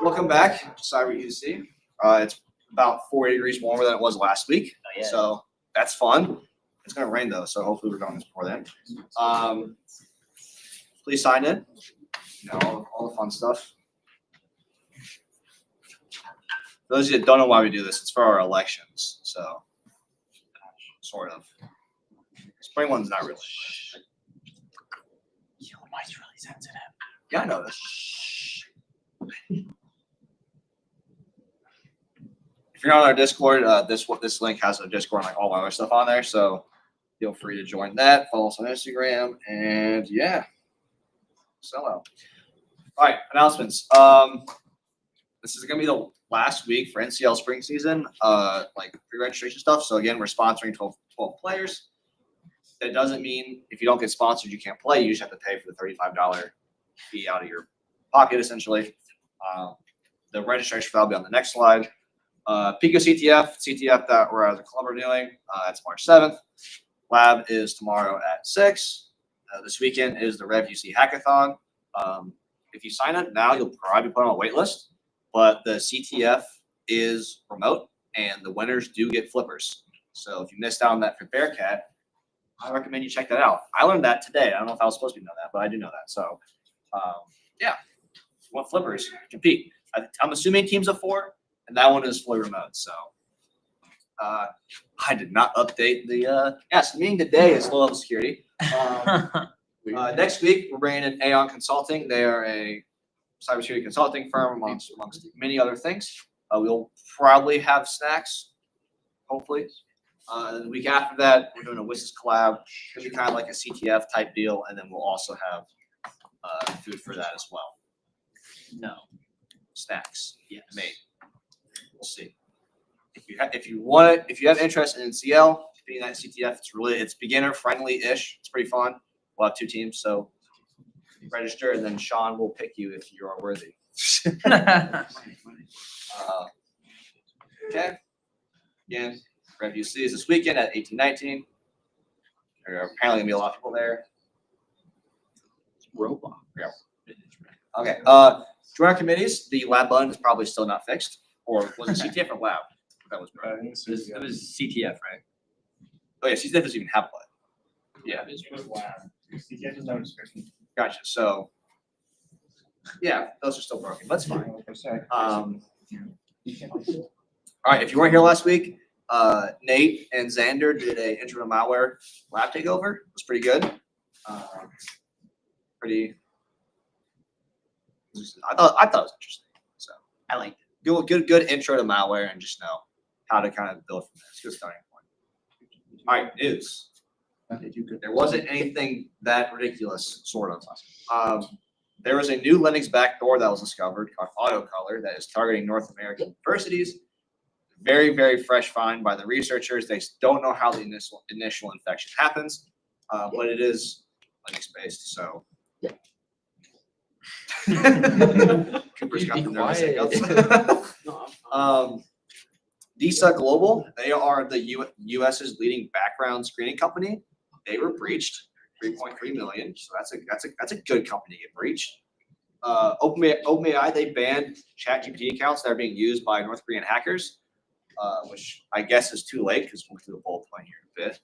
Welcome back to Cyber UC. It's about 40 degrees warmer than it was last week, so that's fun. It's going to rain though, so hopefully we're done this before then. Please sign in. You know, all the fun stuff. For those of you that don't know why we do this, it's for our elections, so sort of. Spring one's not really. Your mic's really sensitive. Yeah, I know this. If you're on our Discord, this link has a Discord and like all my other stuff on there, so feel free to join that. Follow us on Instagram, and yeah, sell out. All right, announcements. This is gonna be the last week for NCL spring season, like pre-registration stuff. So again, we're sponsoring 12 players. That doesn't mean if you don't get sponsored, you can't play. You just have to pay for the $35 fee out of your pocket, essentially. The registration for that will be on the next slide. Pico CTF that we're as a club are doing. That's March 7th. Lab is tomorrow at 6. This weekend is the Rev UC Hackathon. If you sign up now, you'll probably be put on a wait list. But the CTF is remote, and the winners do get flippers. So if you missed out on that for Bearcat, I recommend you check that out. I learned that today. I don't know if I was supposed to know that, but I do know that. So, yeah, if you want flippers, compete. I'm assuming teams of 4, and that one is fully remote. So, I did not update the yes. Meeting today is low-level security. Next week, we're bringing in Aon Consulting. They are a cybersecurity consulting firm amongst many other things. We'll probably have snacks, hopefully. The week after that, we're doing a WSIS collab. It'll be kind of like a CTF type deal, and then we'll also have food for that as well. No. Snacks. Yes. Made. We'll see. If you have interest in NCL, being that CTF, it's beginner friendly-ish. It's pretty fun. We'll have 2 teams, so register, and then Sean will pick you if you are worthy. Okay. Again, Rev UC is this weekend at 18-19. There are apparently gonna be a lot of people there. Robot. Yeah. Okay. Join our committees. The lab button is probably still not fixed, or was it CTF or lab? That was right. It was CTF, right? Oh yeah, CTF doesn't even have a button. Yeah. CTF is no description. Gotcha. So, yeah, those are still broken. That's fine. All right. If you weren't here last week, Nate and Xander did a intro to malware lab takeover. It was pretty good. I thought it was interesting. So I liked it. Good intro to malware and just know how to kind of build from there. It's a good starting point. All right, news. There wasn't anything that ridiculous, sort of. There was a new Linux backdoor that was discovered called AutoColor that is targeting North American universities. Very, very fresh find by the researchers. They don't know how the initial infection happens, but it is Linux-based, so. Cooper's got the nervous hiccups. DISA Global, they are the U.S.'s leading background screening company. They were breached, 3.3 million. So that's a good company to get breached. OpenAI, they banned ChatGPT accounts that are being used by North Korean hackers, which I guess is too late because we'll do the bullet point here in a bit.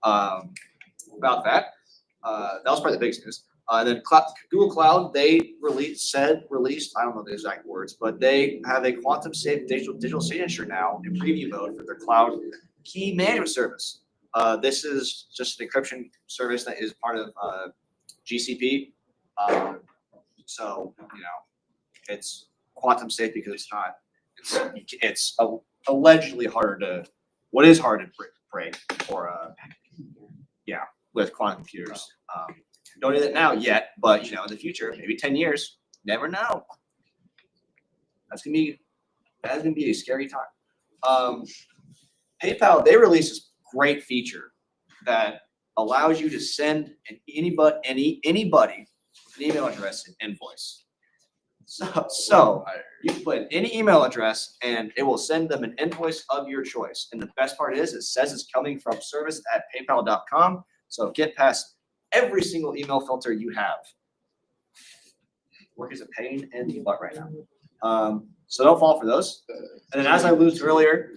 About that, that was probably the biggest news. Then Google Cloud, they released, I don't know the exact words, but they have a quantum safe digital signature now in preview mode for their cloud key management service. This is just an encryption service that is part of GCP. So, it's quantum safe because it's allegedly what is hard to break or, with quantum computers. Don't do that now yet, but in the future, maybe 10 years, never know. That's gonna be a scary time. PayPal, they released this great feature that allows you to send anybody with an email address an invoice. So you can put in any email address and it will send them an invoice of your choice. And the best part is it says it's coming from service@paypal.com. So get past every single email filter you have. Work is a pain in the butt right now. So don't fall for those. And then as I alluded to earlier,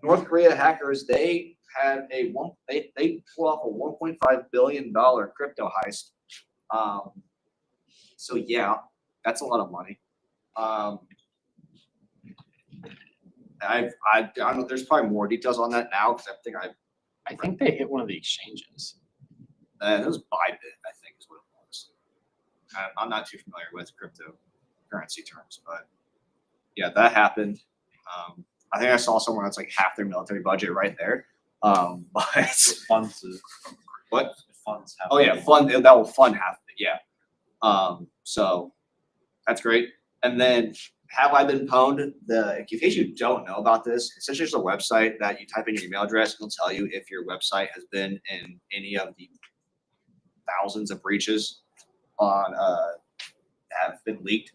North Korea hackers, they had they pulled off a $1.5 billion crypto heist. So yeah, that's a lot of money. I don't know. There's probably more details on that now because I think they hit one of the exchanges. it was Bybit, I think is what it was. I'm not too familiar with cryptocurrency terms, but yeah, that happened. I think I saw somewhere that's like half their military budget right there. But Funds. what? Funds. Oh yeah, that will fund half of it. Yeah. So that's great. And then have I been pwned? In case you don't know about this, it's just a website that you type in your email address and it'll tell you if your website has been in any of the thousands of breaches on have been leaked.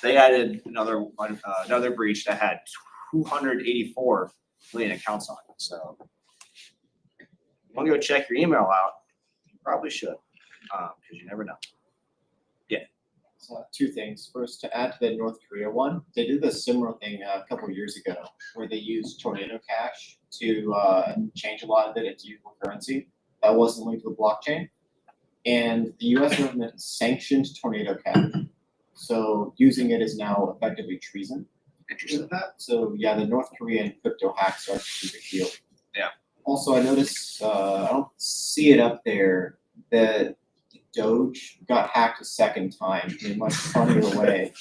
They added another breach that had 284 million accounts on it. So if you want to go check your email out, you probably should, because you never know. So two things. First, to add to the North Korea one, they did a similar thing a couple years ago where they used Tornado Cash to change a lot of it into usable currency that wasn't linked to the blockchain. And the US government sanctioned Tornado Cash. So using it is now effectively treason. Interesting. With that. So yeah, the North Korean crypto hacks are a big deal. Yeah. Also, I noticed, I don't see it up there, that Doge got hacked a second time in a much funnier way.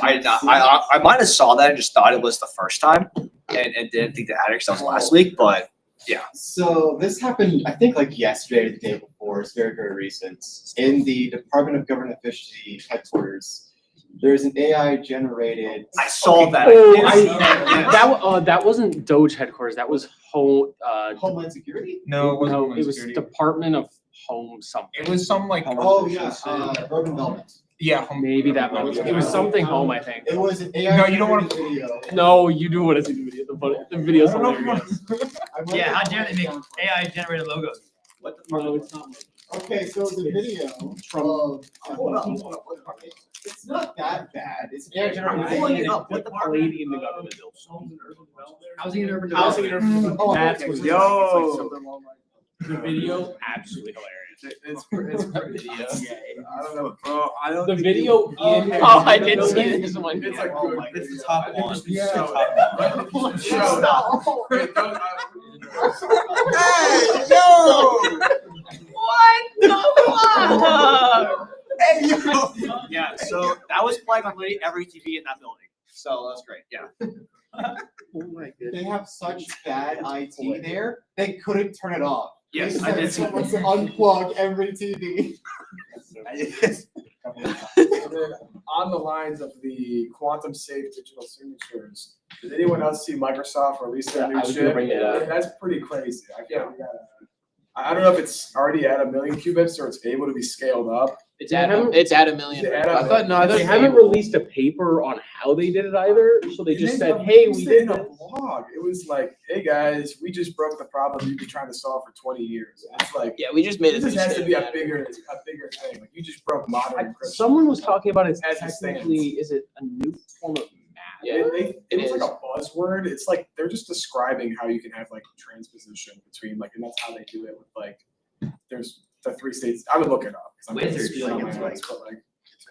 I might have saw that and just thought it was the first time and didn't think that because that was last week, but yeah. So this happened, I think, like yesterday or the day before. It's very, very recent. In the Department of Government Efficiency headquarters, there's an AI-generated. I saw that. That wasn't Doge headquarters. That was Homeland Security. No, it wasn't. no, Homeland it was Security. Department of Home something. It was some like. Oh yeah, urban development. Yeah. Maybe that might be. It was something home, I think. It was an AI. No, you don't wanna- video. No, you do want to see the video. The video's I don't know if you hilarious. want- Yeah, how dare they make AI generated logos? What the No, it's not. Okay, so the video from. It's not that bad. It's AI I'm generated. pulling it up. What the fuck? Lady in the government building. Housing and urban Housing development. and urban. Oh, That's okay. what- Yo. The video, absolutely hilarious. It's pretty. I don't know, bro. I don't. The think video it- in. Oh, I did see this one. It's like Oh good. my It's the goodness. top one. It's the Yeah. top one. Stop. Hey, yo! Hey, yo! Yeah, so that was playing on literally every TV in that building. So that's great. Yeah. They have such bad IT there, they couldn't turn it off. Yes, They I did see someone to unplug every TV. And then on the lines of the quantum safe digital signatures, did anyone else see Microsoft release their Yeah, new I was gonna chip? bring it up. That's pretty crazy. I don't know if it's already at 1 million qubits or it's able to be scaled up. It's at a million. Is it at a I thought, no, I thought. They haven't released a paper on how they did it either, so they And just they said, "Hey, we released it did in a this." blog. It was like, hey guys, we just broke the problem you've been trying to solve for 20 years. It's like, Yeah, we just made it. this has to be a bigger thing. Like you just broke modern encryption. Someone was talking about it As it technically, is it a new form of math? Yeah. It it was is. like a buzzword. It's like they're just describing how you can have like transposition between like, and that's how they do it with like, there's the 3 states. I would look it up. 'Cause I'm not Wizards, speaking on like, my it's notes, but like,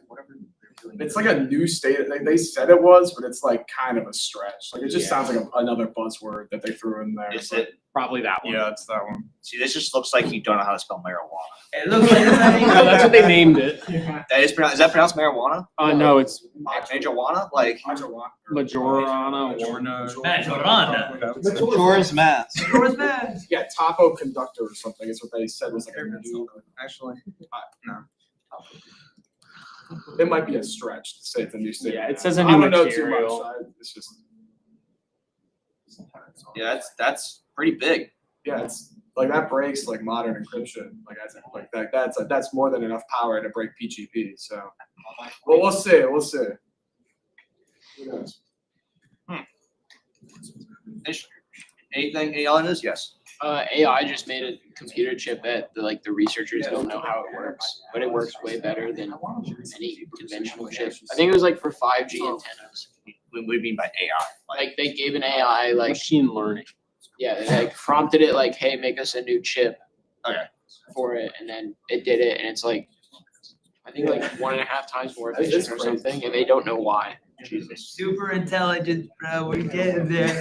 Whatever they're doing. it's like a new state. They said it was, but it's like kind of a stretch. Like it just Yeah. sounds like another buzzword that they threw in there. Is but- it? Probably that one. Yeah, it's that one. See, this just looks like you don't know how to spell marijuana. It looks like No, that's what they named it. Is that pronounced marijuana? No, it's Marijuana? Like, Majorana. Warner. Majorana. Majora's Mask. Majora's Mask. Yeah, Tapo Conductor or something is what they said was like a new. Actually, no. It might be a stretch to say it's a new state. Yeah, it says a I new don't know too material. much. It's just. yeah, that's pretty big. Yeah, it's like that breaks like modern encryption. Like that's more than enough power to break PGP. So, well, we'll see. We'll see. Who knows? Any other news? Yes. AI just made a computer chip that the researchers don't know how it works, but it works way better than any conventional chip. I think it was like for 5G antennas. What do you mean by AI? Like they gave an AI like Machine learning. yeah, they like prompted it like, hey, make us a new chip. Okay. For it, and then it did it, and it's like I think like 1.5 times more That's efficient or crazy. something, and they don't know why. Jesus. Super intelligent, bro. We're getting there.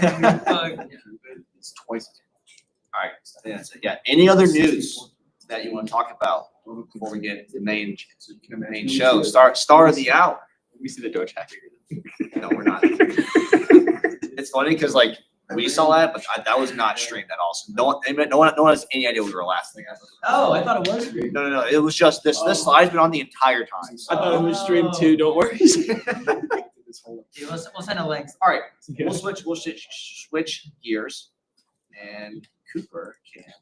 It's twice. All right. Yeah, that's it. Yeah. Any other news that you want to talk about before we get to the main show? Star of the hour. Let me see the Doge hacker. No, we're not. It's funny because like we saw that, but that was not streamed at all. So no one has any idea we were laughing at. Oh, I thought it was. No. It was just this. This slide's been on the entire time. I thought it was streamed too. Don't worry. Dude, we'll send a link. All right. We'll switch gears, and Cooper can.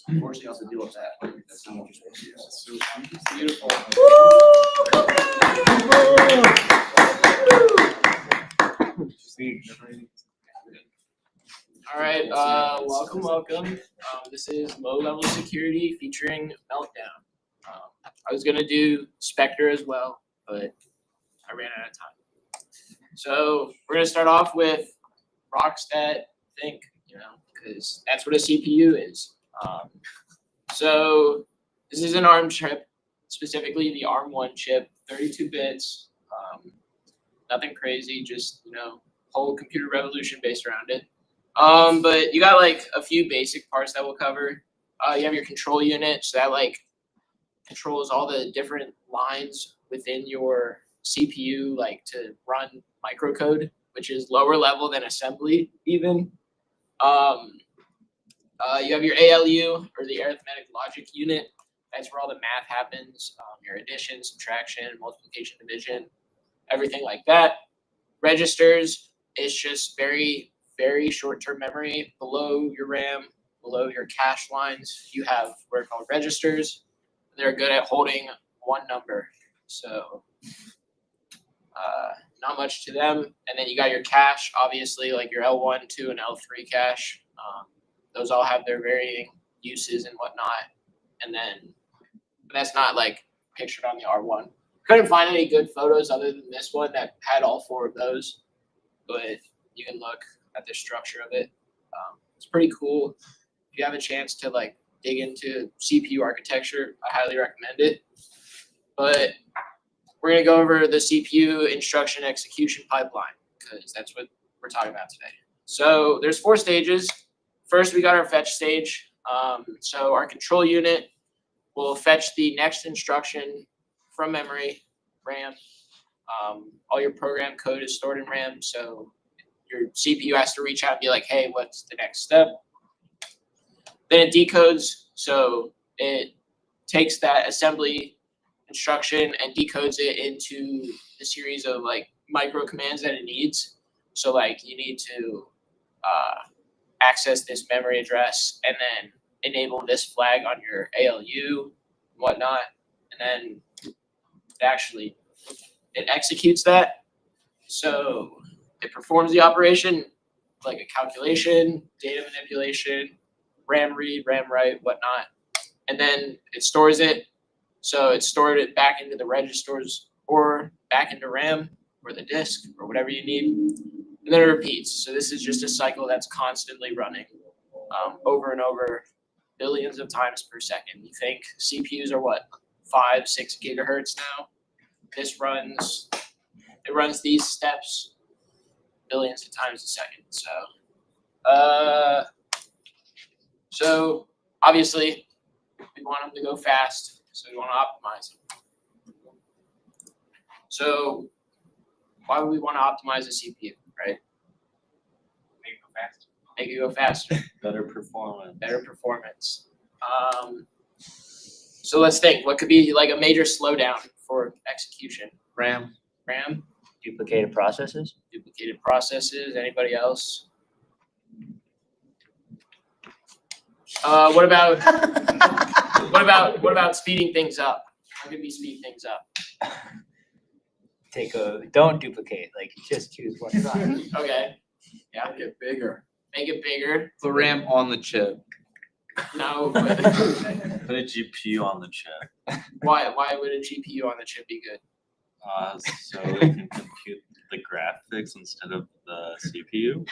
Unfortunately, I have to deal with that. That's not what you're supposed to do. Beautiful. All right, welcome. This is Low Level Security featuring Meltdown. I was gonna do Spectre as well, but I ran out of time. So we're gonna start off with Rockstat Think, because that's what a CPU is. So this is an ARM chip, specifically the ARM1 chip, 32 bits. Nothing crazy, just whole computer revolution based around it. But you got like a few basic parts that we'll cover. You have your control unit, so that like controls all the different lines within your CPU, like to run microcode, which is lower level than assembly even. You have your ALU, or the arithmetic logic unit. That's where all the math happens. Your addition, subtraction, multiplication, division, everything like that. Registers is just very, very short-term memory. Below your RAM, below your cache lines, you have what are called registers. They're good at holding one number. So not much to them. And then you got your cache, obviously, like your L1, 2, and L3 cache. Those all have their varying uses and whatnot. And then that's not like pictured on the R1. Couldn't find any good photos other than this one that had all 4 of those. But you can look at the structure of it. It's pretty cool. If you have a chance to like dig into CPU architecture, I highly recommend it. But we're gonna go over the CPU instruction execution pipeline because that's what we're talking about today. So there's 4 stages. First, we got our fetch stage. So our control unit will fetch the next instruction from memory, RAM. All your program code is stored in RAM, so your CPU has to reach out and be like, hey, what's the next step? Then it decodes, so it takes that assembly instruction and decodes it into a series of like micro commands that it needs. So like you need to access this memory address and then enable this flag on your ALU and whatnot, and then it executes that. So it performs the operation like a calculation, data manipulation, RAM read, RAM write, whatnot, and then it stores it. So it stored it back into the registers or back into RAM or the disk or whatever you need, and then it repeats. So this is just a cycle that's constantly running over and over, billions of times per second. You think CPUs are what, 5-6 gigahertz now? It runs these steps billions of times a second. So obviously we want them to go fast, so we want to optimize them. So why would we want to optimize a CPU, right? Make it go faster. Better performance. Better performance. So let's think, what could be like a major slowdown for execution? RAM. RAM, Duplicated processes. duplicated processes, anybody else? What about speeding things up? How could we speed things up? Don't duplicate, like just choose one side. Okay, Get bigger. make it bigger. The RAM on the chip. No, but Put a GPU on the chip. why would a GPU on the chip be good? So it can compute the graphics instead of the CPU.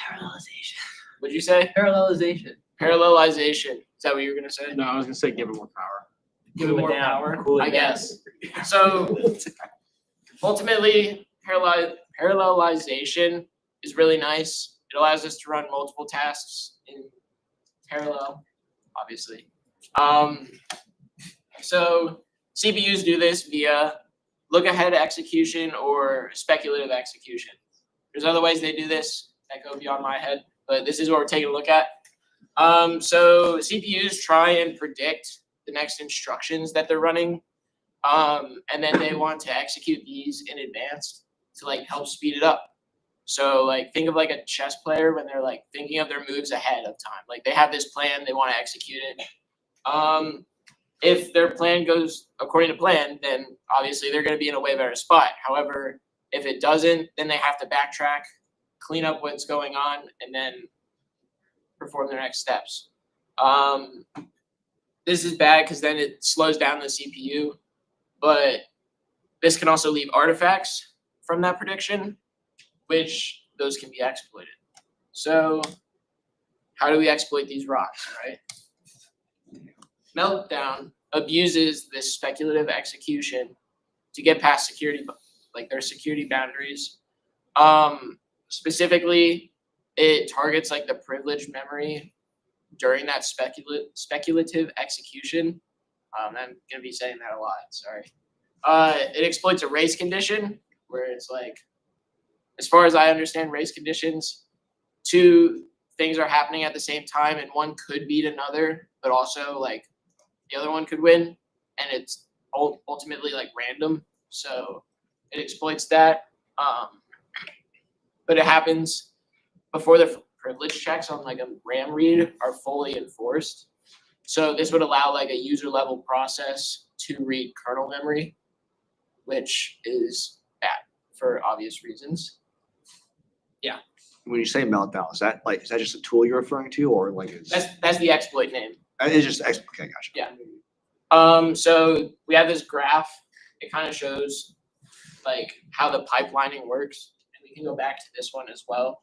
What'd you say? Parallelization. Parallelization. Is that what you were gonna say? No, I was gonna say give it more power. Give it more down. power, Cool it I down. guess. So ultimately, parallelization is really nice. It allows us to run multiple tasks in parallel, obviously. So CPUs do this via look-ahead execution or speculative execution. There's other ways they do this that go beyond my head, but this is what we're taking a look at. So CPUs try and predict the next instructions that they're running, and then they want to execute these in advance to like help speed it up. So like think of like a chess player when they're like thinking of their moves ahead of time. Like they have this plan, they want to execute it. If their plan goes according to plan, then obviously they're going to be in a way better spot. However, if it doesn't, then they have to backtrack, clean up what's going on, and then perform their next steps. This is bad because then it slows down the CPU, but this can also leave artifacts from that prediction, which those can be exploited. So how do we exploit these rocks, right? Meltdown abuses this speculative execution to get past security, like their security boundaries. Specifically, it targets like the privileged memory during that speculative execution. I'm gonna be saying that a lot, sorry. It exploits a race condition where it's like, as far as I understand race conditions, two things are happening at the same time and one could beat another, but also like the other one could win, and it's ultimately like random. So it exploits that. But it happens before the privilege checks on like a RAM read are fully enforced. So this would allow like a user level process to read kernel memory, which is bad for obvious reasons. When you say meltdown, is that just a tool you're referring to, or like it's That's the exploit name. it's just okay, gotcha. Yeah. So we have this graph. It kind of shows like how the pipelining works, and we can go back to this one as well.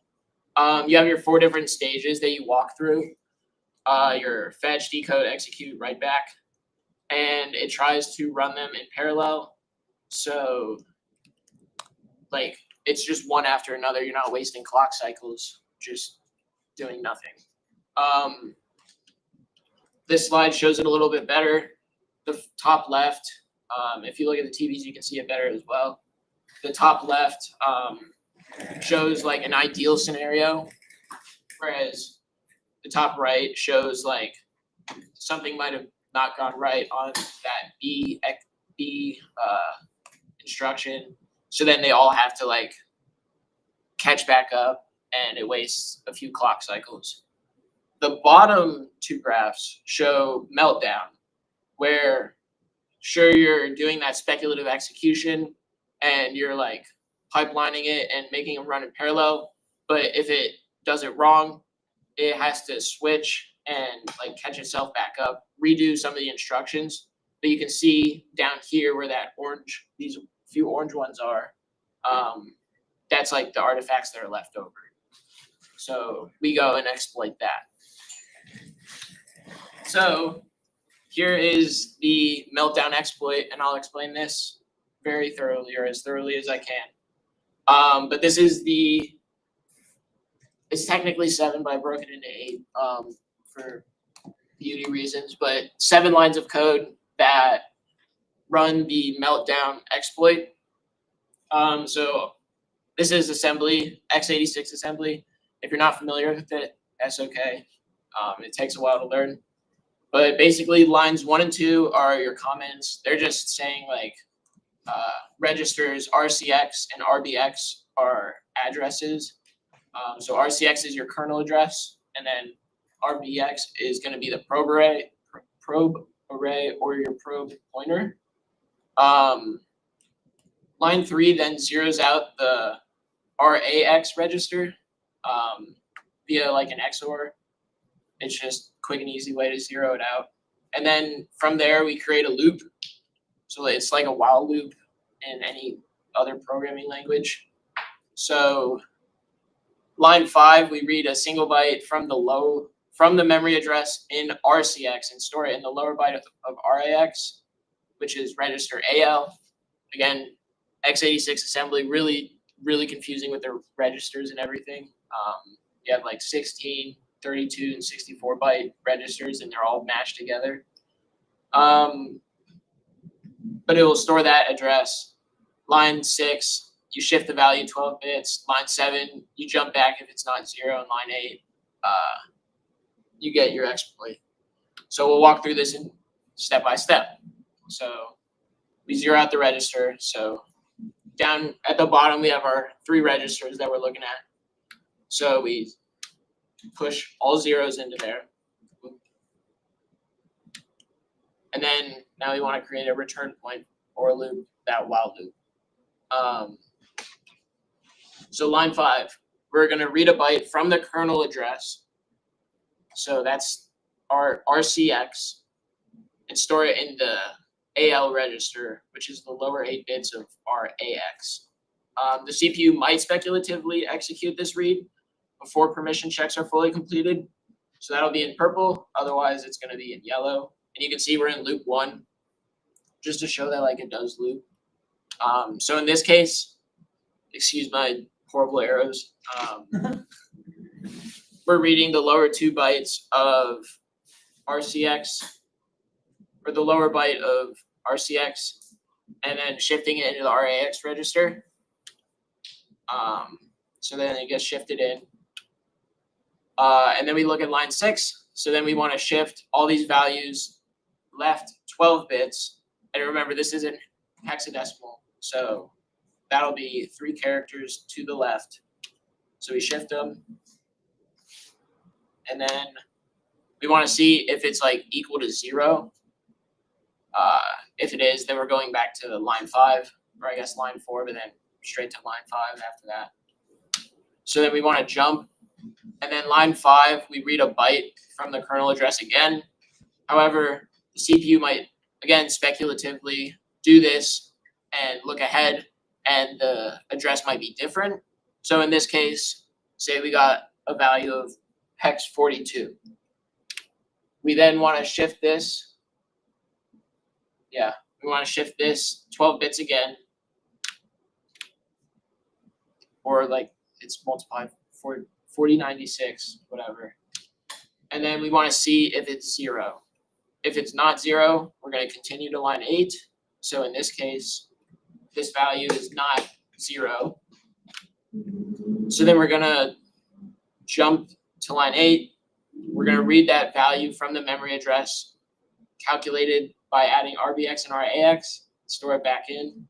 You have your 4 different stages that you walk through. Your fetch, decode, execute, write back, and it tries to run them in parallel. So like it's just one after another. You're not wasting clock cycles, just doing nothing. This slide shows it a little bit better. The top left, if you look at the TVs, you can see it better as well. The top left shows like an ideal scenario, whereas the top right shows like something might have not gone right on that B instruction. So then they all have to like catch back up, and it wastes a few clock cycles. The bottom 2 graphs show meltdown, where sure you're doing that speculative execution and you're like pipelining it and making them run in parallel, but if it does it wrong, it has to switch and like catch itself back up, redo some of the instructions. But you can see down here where that orange, these few orange ones are, that's like the artifacts that are left over. So we go and exploit that. So here is the meltdown exploit, and I'll explain this very thoroughly, or as thoroughly as I can. But this is it's technically 7, but I broke it into 8 for beauty reasons, but 7 lines of code that run the meltdown exploit. So this is assembly, x86 assembly. If you're not familiar with it, that's okay. It takes a while to learn. But basically lines 1 and 2 are your comments. They're just saying like registers RCX and RBX are addresses. So RCX is your kernel address, and then RBX is going to be the probe array or your probe pointer. Line 3 then zeroes out the RAX register. via like an XOR. It's just quick and easy way to zero it out. And then from there, we create a loop. So it's like a while loop in any other programming language. So line 5, we read a single byte from the memory address in RCX and store it in the lower byte of RAX, which is register AL. Again, x86 assembly, really confusing with their registers and everything. You have like 16, 32, and 64 byte registers, and they're all matched together. But it will store that address. Line 6, you shift the value 12 bits. Line 7, you jump back if it's not 0. And line 8, you get your exploit. So we'll walk through this in step by step. So we zero out the register. So down at the bottom, we have our 3 registers that we're looking at. So we push all zeros into there. And then now we want to create a return point or a loop, that while loop. So line 5, we're going to read a byte from the kernel address. So that's our RCX, and store it in the AL register, which is the lower 8 bits of our AX. The CPU might speculatively execute this read before permission checks are fully completed. So that'll be in purple, otherwise it's going to be in yellow. And you can see we're in loop 1, just to show that like it does loop. So in this case, excuse my horrible arrows, we're reading the lower 2 bytes of RCX, or the lower byte of RCX, and then shifting it into the RAX register. So then it gets shifted in. And then we look at line 6. So then we want to shift all these values left 12 bits. And remember, this isn't hexadecimal. So that'll be 3 characters to the left. So we shift them. And then we want to see if it's like equal to 0. If it is, then we're going back to line 5, or I guess line 4, but then straight to line 5 after that. So then we want to jump. And then line 5, we read a byte from the kernel address again. However, the CPU might, again, speculatively do this and look ahead, and the address might be different. So in this case, say we got a value of hex 42. We then want to shift this. Yeah, we want to shift this 12 bits again. Or like it's multiplied for 4096, whatever. And then we want to see if it's 0. If it's not 0, we're going to continue to line 8. So in this case, this value is not 0. So then we're going to jump to line 8. We're going to read that value from the memory address calculated by adding RBX and RAX, store it back in.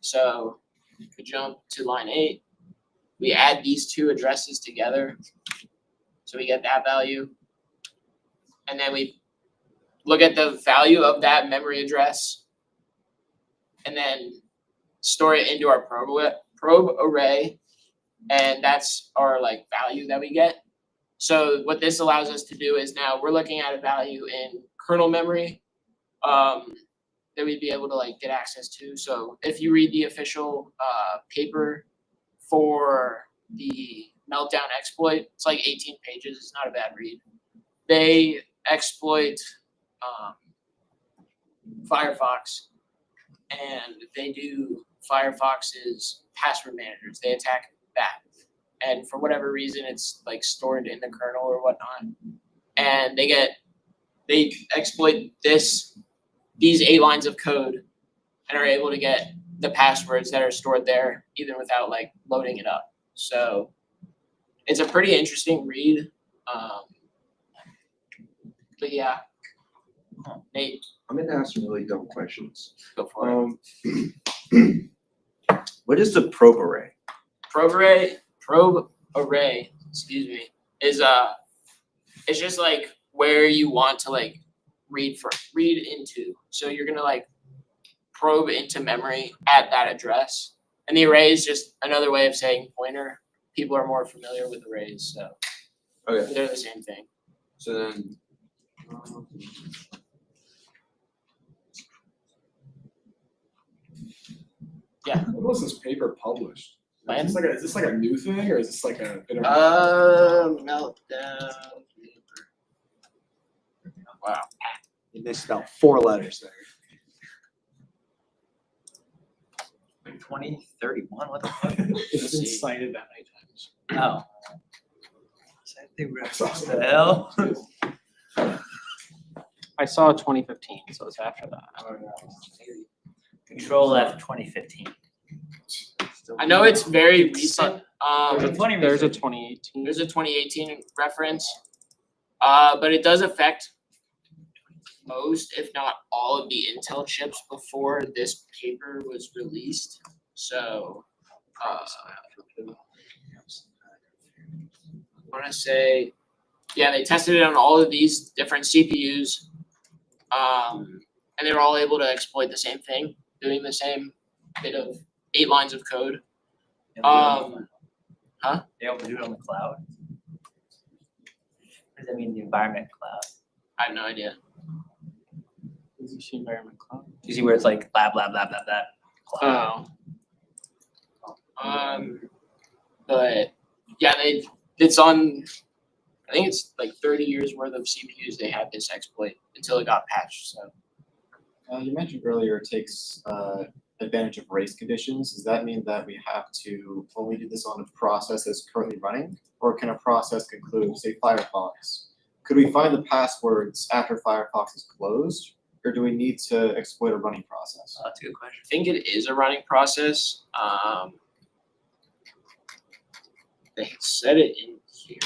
So we jump to line 8. We add these 2 addresses together. So we get that value. And then we look at the value of that memory address and then store it into our probe array. And that's our like value that we get. So what this allows us to do is now we're looking at a value in kernel memory that we'd be able to like get access to. So if you read the official paper for the Meltdown exploit, it's like 18 pages. It's not a bad read. They exploit Firefox, and they do Firefox's password managers. They attack that. And for whatever reason, it's like stored in the kernel or whatnot. And they exploit these 8 lines of code and are able to get the passwords that are stored there even without like loading it up. So it's a pretty interesting read. But yeah, Nate, I'm gonna ask some really dumb questions. go for it. What is the probe array? Probe array, excuse me, is it's just like where you want to like read into. So you're gonna like probe into memory at that address. And the array is just another way of saying pointer. People are more familiar with arrays, so Okay, They're the same thing. so then. When was this paper published? When? Is this like a new thing or is this like a bit of? Meltdown. Wow. You missed about 4 letters there. 2031, what the fuck? It's been cited that many times. Oh. What the hell? I saw 2015, so it's after that. Control F 2015. I know it's very recent. There's a 2018. There's a 2018 reference. But it does affect most, if not all, of the Intel chips before this paper was released. So, I want to say, yeah, they tested it on all of these different CPUs. And they were all able to exploit the same thing, doing the same bit of 8 lines of code. They Huh? able to do it on the cloud? What does that mean, the environment cloud? I have no idea. Is you see environment cloud? You see where it's like blah, blah, blah, blah, blah, cloud? But yeah, it's on, I think it's like 30 years worth of CPUs they had this exploit until it got patched, so. You mentioned earlier it takes advantage of race conditions. Does that mean that we have to only do this on a process that's currently running? Or can a process conclude, say Firefox? Could we find the passwords after Firefox is closed? Or do we need to exploit a running process? That's a good question. I think it is a running process. They said it in here.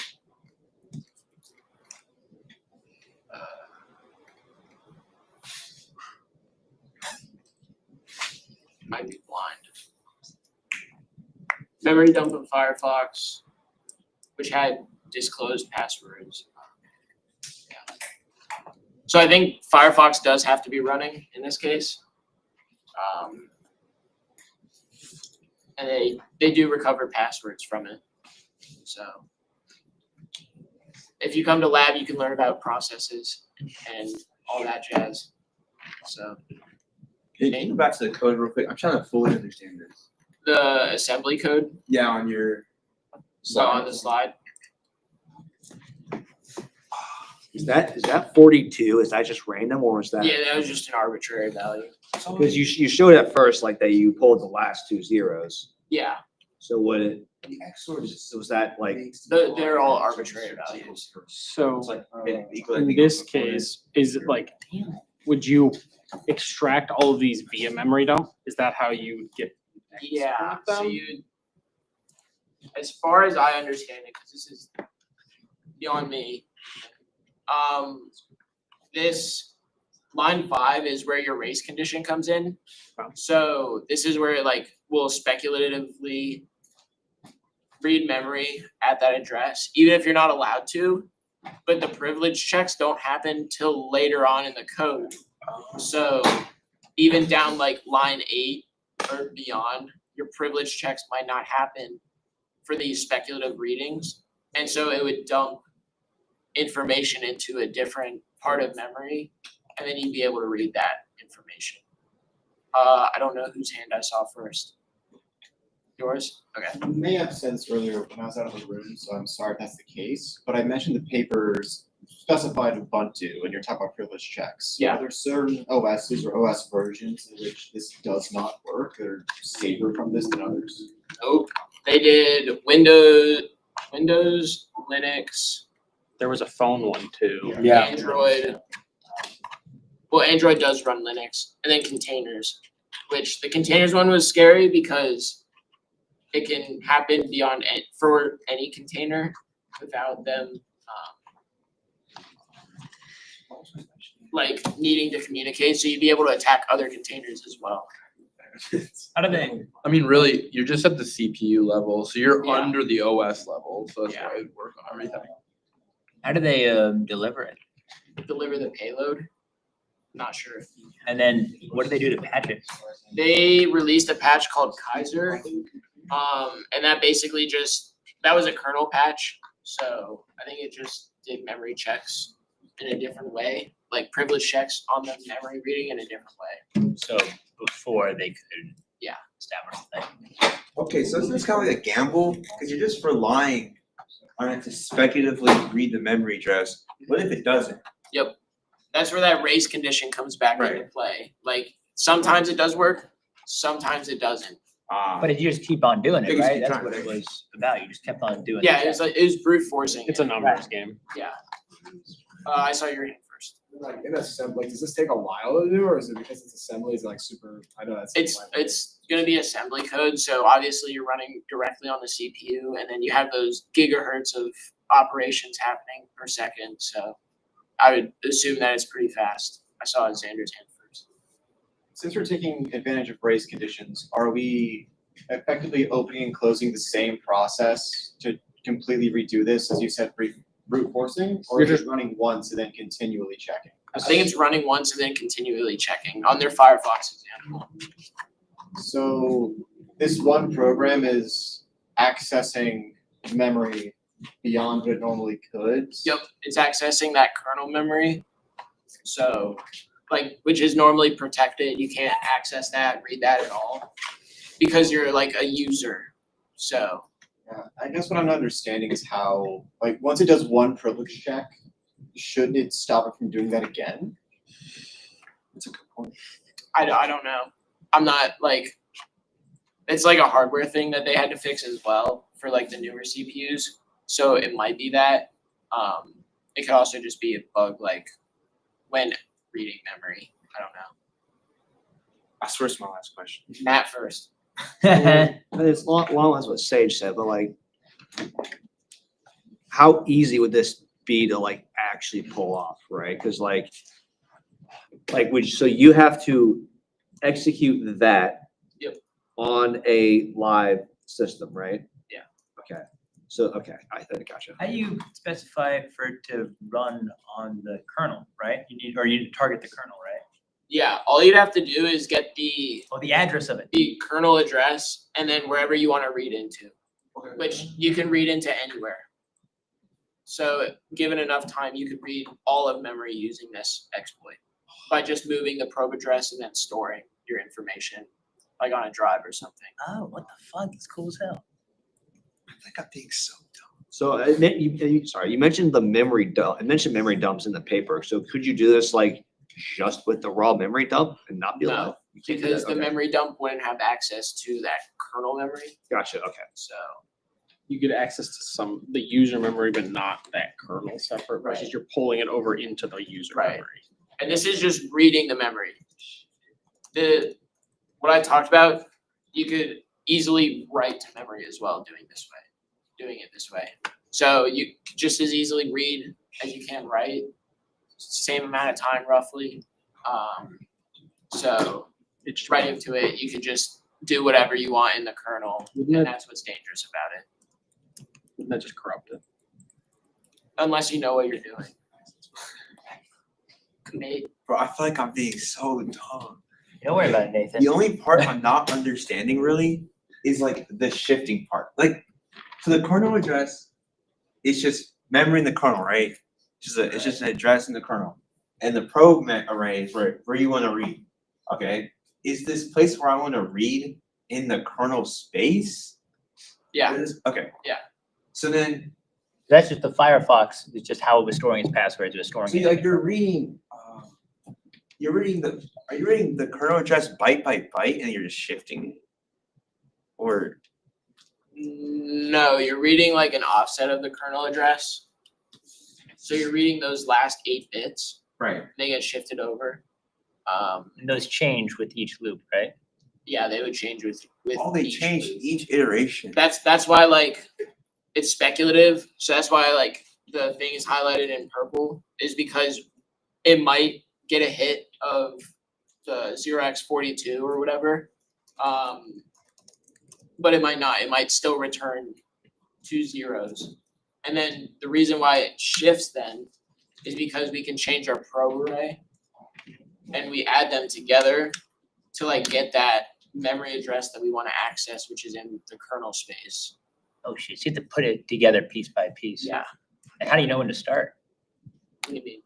Might be blind. Memory dump in Firefox, which had disclosed passwords. Yeah. So I think Firefox does have to be running in this case. And they do recover passwords from it. So if you come to lab, you can learn about processes and all that jazz. So Can you go back to the code real quick? I'm trying to fully understand this. the assembly code, Yeah, on your. so on the slide, Is that 42? Is that just random or is that? yeah, that was just an arbitrary value. Because you showed at first like that you pulled the last 2 zeros. Yeah, So what it, was that like? they're all arbitrary values. So It's like, in this case, is it like, would you extract all of these via memory dump? Is that how you get? Yeah, export so them? you, as far as I understand it, because this is beyond me, this line 5 is where your race condition comes in. Wow. So this is where it like will speculatively read memory at that address, even if you're not allowed to. But the privilege checks don't happen till later on in the code. So even down like line 8 or beyond, your privilege checks might not happen for these speculative readings. And so it would dump information into a different part of memory, and then you'd be able to read that information. I don't know whose hand I saw first. Yours? Okay. I may have said this earlier when I was out of the room, so I'm sorry if that's the case, but I mentioned the papers specified Ubuntu and you're talking about privilege checks. So Yeah. Are there certain OSs or OS versions in which this does not work that are safer from this than others? Nope. They did Windows, Linux, There was a phone one too. Yeah. Android. Well, Android does run Linux, and then containers, which the containers one was scary because it can happen beyond for any container without them like needing to communicate. So you'd be able to attack other containers as well. How do they? I mean, really, you're just at the CPU level, so you're Yeah. under the OS level, so that's Yeah. why it would work on everything. How do they deliver it? Deliver the payload. Not sure. And then what do they do to patch it? They released a patch called Kaiser, and that basically that was a kernel patch. So I think it just did memory checks in a different way, like privilege checks on the memory reading in a different way. So before they could. Yeah. Establish that. Okay, so isn't this kind of like a gamble? Because you're just relying on it to speculatively read the memory address. What if it doesn't? That's where that race condition comes back into Right. play. Like sometimes it does work, sometimes it doesn't. But if you just keep on doing You it, just right? keep That's trying, what it right? was about. You just kept on doing it. Yeah, it was brute forcing. It's a it. numbers game. Yeah. I saw your hand first. Like in assembly, does this take a while to do, or is it because it's assembly is like super? I know that's. It's gonna be assembly code, so obviously you're running directly on the CPU, and then you have those gigahertz of operations happening per second. So I would assume that it's pretty fast. I saw Xander's hand first. Since we're taking advantage of race conditions, are we effectively opening and closing the same process to completely redo this, as you said, brute forcing? Or You're is it running once and then continually checking? I think it's running once and then continually checking on their Firefox example. So this one program is accessing memory beyond what it normally could? Yep, it's accessing that kernel memory. So, like, which is normally protected. You can't access that, read that at all, because you're like a user. So, Yeah, I guess what I'm not understanding is how, like, once it does one privilege check, shouldn't it stop it from doing that again? That's a good point. I don't know. I'm not like, it's like a hardware thing that they had to fix as well for like the newer CPUs. So it might be that. It could also just be a bug like when reading memory. I don't know. I swear it's my last question. Matt first. It's along lines what Sage said, but like, how easy would this be to like actually pull off, right? Because like, so you have to execute that. Yep. On a live system, right? Yeah. Okay. So okay, I gotcha. How do you specify for it to run on the kernel, right? You need to target the kernel, right? Yeah, all you'd have to do is get the Address of it. kernel address and then wherever you want to read into, which you can read into anywhere. So given enough time, you could read all of memory using this exploit by just moving the probe address and then storing your information like on a drive or something. Oh, what the fuck? It's cool as hell. I think I'm being so dumb. So you mentioned the memory dump. I mentioned memory dumps in the paper. So could you do this like just with the raw memory dump and not be No, allowed? You can't do Because that? the Okay. memory dump wouldn't have access to that kernel memory. Gotcha. Okay. So You get access to the user memory, but not that kernel separate versus Right. you're pulling it over into the user Right. memory. and this is just reading the memory. What I talked about, you could easily write to memory as well doing it this way. So you could just as easily read as you can write, same amount of time roughly. So It's writing to it, you could just do whatever you want in the kernel, Wouldn't and that, that's what's dangerous about it, wouldn't that just corrupt it? unless you know what you're doing. Nate, Bro, I feel like I'm being so dumb. Don't worry about it, Nathan. The only part I'm not understanding really is like the shifting part. Like, so the kernel address is just memory in the kernel, right? It's just an address in the kernel. And the probe array is where you want to read. Okay. Is this place where I want to read in the kernel space? yeah, Okay. Yeah. So then, That's just the Firefox. It's just how it was storing its passwords. It was storing. so it. like you're reading are you reading the kernel address byte by byte and you're just shifting? Or no, you're reading like an offset of the kernel address. So you're reading those last 8 bits, right. they get shifted over. And those change with each loop, right? Yeah, they would change with Oh, they each changed loop. each iteration. That's why like it's speculative. So that's why like the thing is highlighted in purple is because it might get a hit of the 0x42 or whatever. But it might not. It might still return 2 zeros. And then the reason why it shifts then is because we can change our probe array and we add them together to like get that memory address that we want to access, which is in the kernel space. Oh shit, so you have to put it together piece by piece. Yeah. And how do you know when to start? What do you mean?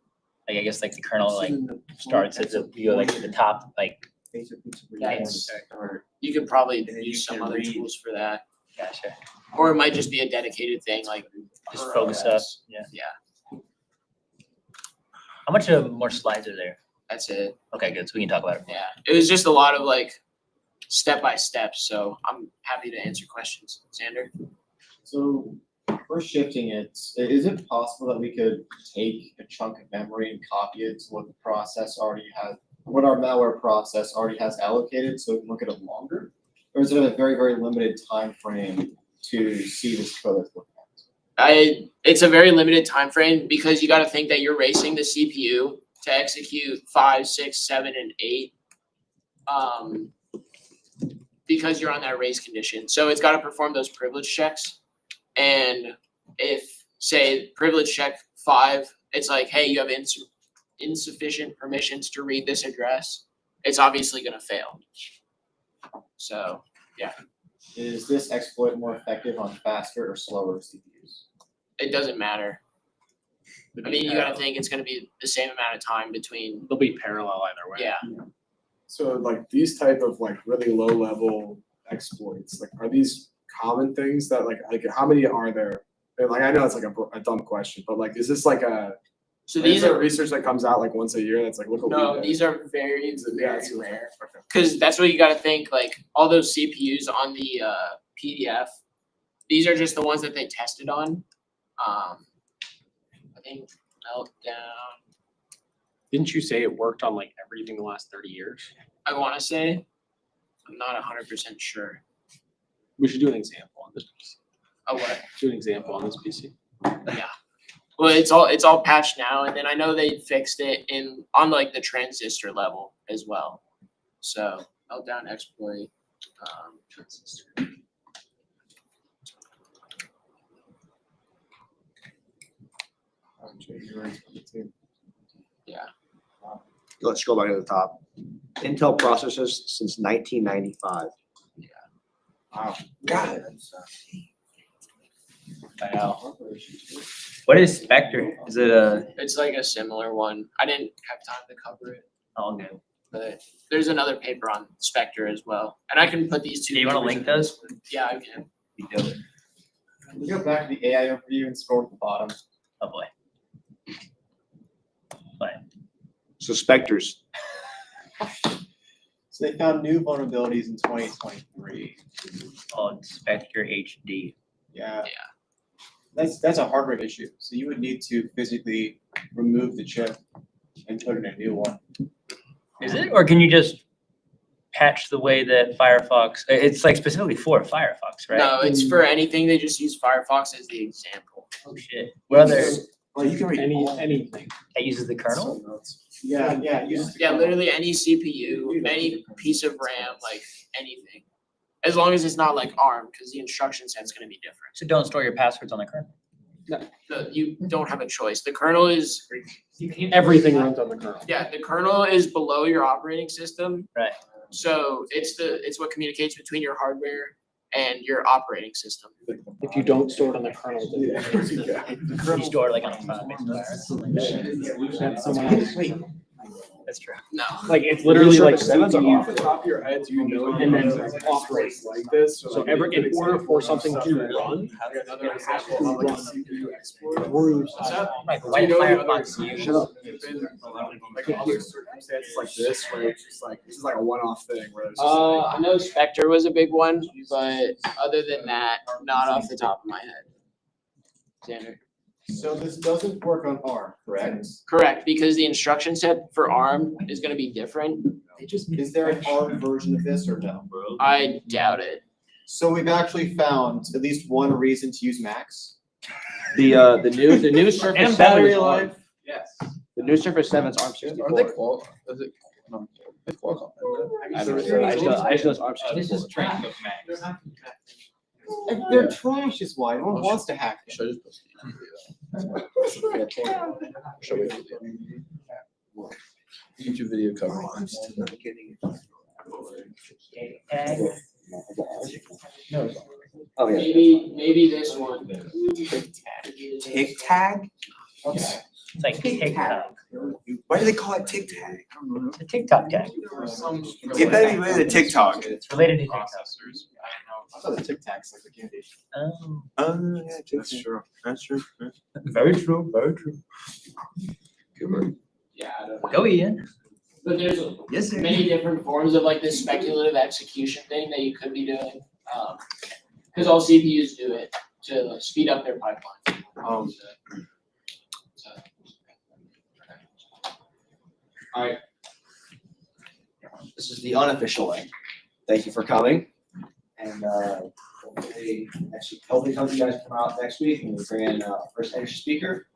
Like, I guess like the kernel like starts at the, you go like to the top, like, That's, you could probably And then you use some can other read. tools for that. gotcha, Or it might just be a dedicated thing like. just per focus up, OS. yeah. Yeah, How much more slides are there? that's it. Okay, good, so we can talk about it. Yeah, it was just a lot of like step by step, so I'm happy to answer questions. Xander? So for shifting it, is it possible that we could take a chunk of memory and copy it to what the process already has, what our malware process already has allocated, so we can look at it longer? Or is it a very, very limited time frame to see this code that's looking at? It's a very limited time frame because you gotta think that you're racing the CPU to execute 5, 6, 7, and 8. Because you're on that race condition. So it's gotta perform those privilege checks. And if, say, privilege check 5, it's like, hey, you have insufficient permissions to read this address, it's obviously gonna fail. So, Is this exploit more effective on faster or slower CPUs? it doesn't matter. I mean, you gotta think it's gonna be the same amount of time between, They'll be parallel either way. yeah. So like these type of like really low level exploits, like are these common things that like how many are there? And like I know it's like a dumb question, but like is this like a So is these there are, research that comes out like once a year that's like look what we no, did? these are very, Yeah, very it's- rare. okay. Cause that's what you gotta think, like, all those CPUs on the PDF, these are just the ones that they tested on. I think Meltdown, Didn't you say it worked on like everything the last 30 years? I wanna say, I'm not 100% sure. We should do an example on this PC. Oh, what? Do an example on this PC. Well, it's all patched now, and then I know they fixed it on like the transistor level as well. So Meltdown exploit, transistor. Yeah. Let's scroll back to the top. Intel processors since 1995. Wow. God. Wow. What is Spectre? Is it a, It's like a similar one. I didn't have time to cover it, oh, good. but there's another paper on Spectre as well, and I can put these two. Do you wanna papers link in- those? Yeah, I can. You do it. We go back to the AI overview and scroll to the bottom. Oh, boy. So Spectres. So they found new vulnerabilities in 2023. Called Spectre HD. Yeah. Yeah. That's a hardware issue. So you would need to physically remove the chip and put in a new one. Is it, or can you just patch the way that Firefox, it's like specifically for Firefox, right? No, it's for anything. They just use Firefox as the example. Oh, shit. What other, Well, you can read all- Anything. that uses the kernel? Yeah, yeah. use the Yeah, kernel. literally any CPU, any piece of RAM, like anything. As long as it's not like ARM, because the instruction set's gonna be different. So don't store your passwords on the kernel. You don't have a choice. The kernel is, Everything runs on the kernel. yeah, the kernel is below your operating system. Right. So it's what communicates between your hardware and your operating system. If you don't store it on the kernel, then You store it like on a file-based environment. that's someone else. That's true. No. Like, it's literally like Sevens are off the CPU. top of your head, do you know? And then operates like this. So in order for something to run, Like another example of like a CPU exploit. through. What's up? Like, Do why you know the other Firefox use? examples that have been, like other circumstances like this, where it's just like, this is like a one-off thing, where it's just like. I know Spectre was a big one, but other than that, not off the top of my head. Xander. So this doesn't work on ARM, correct? Correct, because the instruction set for ARM is gonna be different. Is there an ARM version of this or no? I doubt it. So we've actually found at least one reason to use Max. The new Surface And 7 battery is ARM. life. Yes. The new Surface 7 is ARM Are 64. they qual, is it, no, it's Qualcomm. I don't know. I just know it's ARM 64. Their trash is why, no one wants to hack it. Should I just post Show me. YouTube video cover. Oh, yeah. Maybe this one. Tic Tag? Okay. It's like TikTok. Why do they call it Tic Tag? It's a TikTok tag. It better be related to TikTok. It's related to TikTok. I thought the Tic Tacs like the candy. Oh, Yeah, That's true. That's true. very true, very true. Yeah, I don't know. Go Ian. But there's Yes, sir. many different forms of like this speculative execution thing that you could be doing. Cause all CPUs do it to speed up their pipeline. So. Alright. This is the unofficial link. Thank you for coming. And hopefully some of you guys come out next week and we bring in first energy speaker.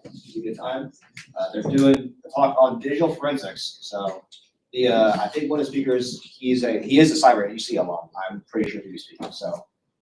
It's a good time. They're doing a talk on digital forensics. So I think one of the speakers, he is a cyber UC alum. I'm pretty sure he'll be speaking. So